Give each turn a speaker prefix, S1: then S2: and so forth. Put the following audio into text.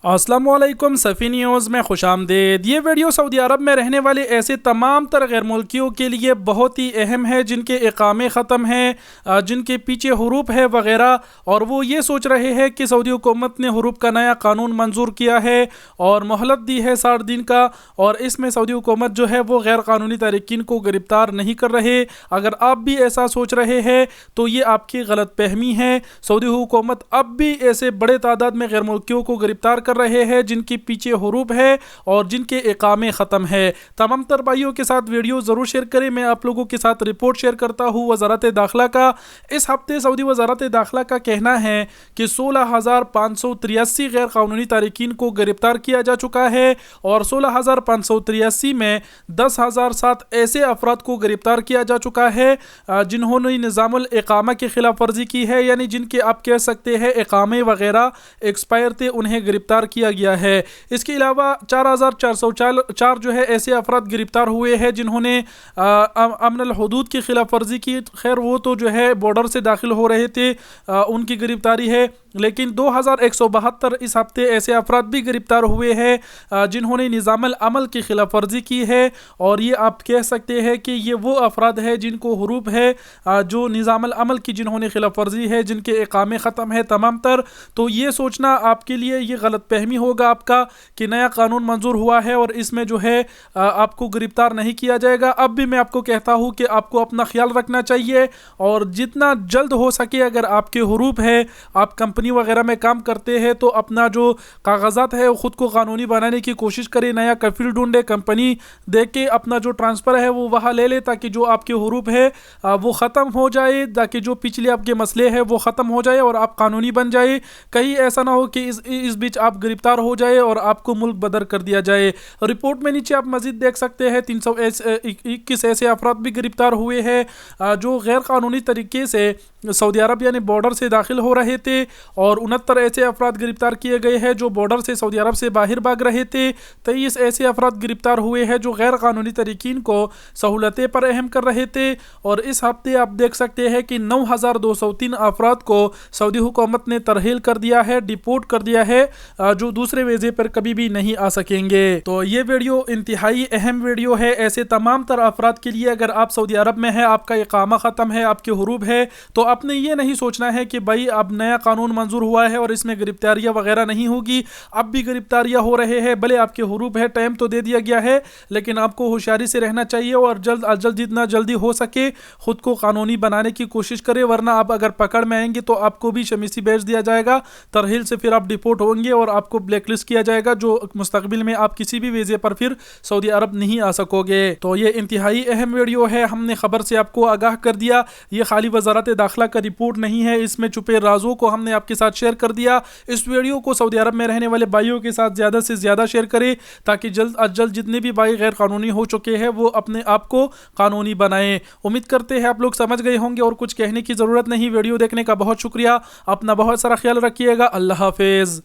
S1: अस्सलाम वालेकुम सफ़ी न्यूज़ में खुश आमदीद। ये वीडियो सऊदी अरब में रहने वाले ऐसे तमाम तर गैर मुल्कियों के लिए बहुत ही अहम है जिनके इकामे ख़त्म हैं, जिनके पीछे हुरूफ है वगैरह, और वो ये सोच रहे हैं कि सऊदी हुकूमत ने हुरूफ का नया कानून मंजूर किया है और मोहलत दी है 60 दिन का, और इसमें सऊदी हुकूमत जो है वो गैर कानूनी तारिकीन को गिरफ़्तार नहीं कर रहे। अगर आप भी ऐसा सोच रहे हैं तो ये आपकी गलत फहमी है। सऊदी हुकूमत अब भी ऐसे बड़े तादाद में गैर मुल्कियों को गिरफ़्तार कर रहे हैं जिनके पीछे हुरूफ है और जिनके इकामे ख़त्म है। तमाम तर भाइयों के साथ वीडियो ज़रूर शेयर करें। मैं आप लोगों के साथ रिपोर्ट शेयर करता हूँ वज़ारत दाखिला का। इस हफ्ते सऊदी वज़ारत दाखिला का कहना है कि 16,583 गैर कानूनी तारिकीन को गिरफ़्तार किया जा चुका है और 16,583 में 10,007 ऐसे अफराद को गिरफ़्तार किया जा चुका है जिन्होंने निज़ामुल इकामा की खिलाफ वर्जी की है, यानी जिनके आप कह सकते हैं इकामे वगैरह एक्सपायर थे, उन्हें गिरफ़्तार किया गया है। इसके अलावा 4,404 जो है ऐसे अफराद गिरफ्तार हुए हैं जिन्होंने अमन अल हुदूद की खिलाफ वर्जी की। खैर वो तो जो है बॉर्डर से दाखिल हो रहे थे, उनकी गिरफ्तारी है। लेकिन 2,172 इस हफ्ते ऐसे अफराद भी गिरफ्तार हुए हैं जिन्होंने निज़ामुल अमल की खिलाफ वर्जी की है, और ये आप कह सकते हैं कि ये वो अफराद है जिनको हुरूफ है जो निज़ामुल अमल की जिन्होंने खिलाफ वर्जी है, जिनके इकामे ख़त्म है तमाम तर। तो ये सोचना आपके लिए ये गलत फहमी होगा आपका कि नया कानून मंजूर हुआ है और इसमें जो है आपको गिरफ्तार नहीं किया जाएगा। अब भी मैं आपको कहता हूँ कि आपको अपना ख्याल रखना चाहिए और जितना जल्द हो सके अगर आपके हुरूफ है, आप कंपनी वगैरह में काम करते हैं, तो अपना जो कागजात है वो ख़ुद को कानूनी बनाने की कोशिश करें। नया कफील ढूंढे, कंपनी देख के अपना जो ट्रांसफ़र है वो वहाँ ले ले ताकि जो आपके हुरूफ है वो ख़त्म हो जाए, ताकि जो पिछले आपके मसले हैं वो ख़त्म हो जाए और आप कानूनी बन जाए। कहीं ऐसा ना हो कि इस बीच आप गिरफ्तार हो जाए और आपको मुल्क बदर कर दिया जाए। रिपोर्ट में नीचे आप मज़ीद देख सकते हैं 321 ऐसे अफराद भी गिरफ्तार हुए हैं जो गैर कानूनी तरीके से सऊदी अरब यानी बॉर्डर से दाखिल हो रहे थे, और 69 ऐसे अफराद गिरफ्तार किए गए हैं जो बॉर्डर से सऊदी अरब से बाहर भाग रहे थे। 23 ऐसे अफराद गिरफ्तार हुए हैं जो गैर कानूनी तरीकीन को सहूलतें पर अहम कर रहे थे, और इस हफ्ते आप देख सकते हैं कि 9,203 अफराद को सऊदी हुकूमत ने तरहील कर दिया है, डिपोर्ट कर दिया है, जो दूसरे वीज़े पर कभी भी नहीं आ सकेंगे। तो ये वीडियो इंतहाई अहम वीडियो है ऐसे तमाम तर अफराद के लिए। अगर आप सऊदी अरब में हैं, आपका इकामा ख़त्म है, आपके हुरूफ है, तो आपने ये नहीं सोचना है कि भाई अब नया कानून मंजूर हुआ है और इसमें गिरफ्तारियाँ वगैरह नहीं होगी। अब भी गिरफ्तारियाँ हो रहे हैं, भले आपके हुरूफ है, टाइम तो दे दिया गया है, लेकिन आपको होशियारी से रहना चाहिए और जल्द अज जल्द जितना जल्दी हो सके खुद को कानूनी बनाने की कोशिश करें, वरना आप अगर पकड़ में आएंगे तो आपको भी शमीसी भेज दिया जाएगा, तरहील से फिर आप डिपोर्ट होंगे और आपको ब्लैकलिस्ट किया जाएगा, जो मुस्तकबिल में आप किसी भी वीज़े पर फिर सऊदी अरब नहीं आ सकोगे। तो ये इंतहाई अहम वीडियो है, हमने खबर से आपको आगाह कर दिया। ये खाली वज़ारत दाखिला का रिपोर्ट नहीं है, इसमें छुपे राज़ों को हमने आपके साथ शेयर कर दिया। इस वीडियो को सऊदी अरब में रहने वाले भाइयों के साथ ज़्यादा से ज़्यादा शेयर करें ताकि जल्द अज जल्द जितने भी भाई गैर कानूनी हो चुके हैं वो अपने आप को कानूनी बनाएं। उम्मीद करते हैं आप लोग समझ गए होंगे और कुछ कहने की ज़रूरत नहीं। वीडियो देखने का बहुत शुक्रिया, अपना बहुत सारा ख्याल रखिएगा। अल्लाह हाफिज़।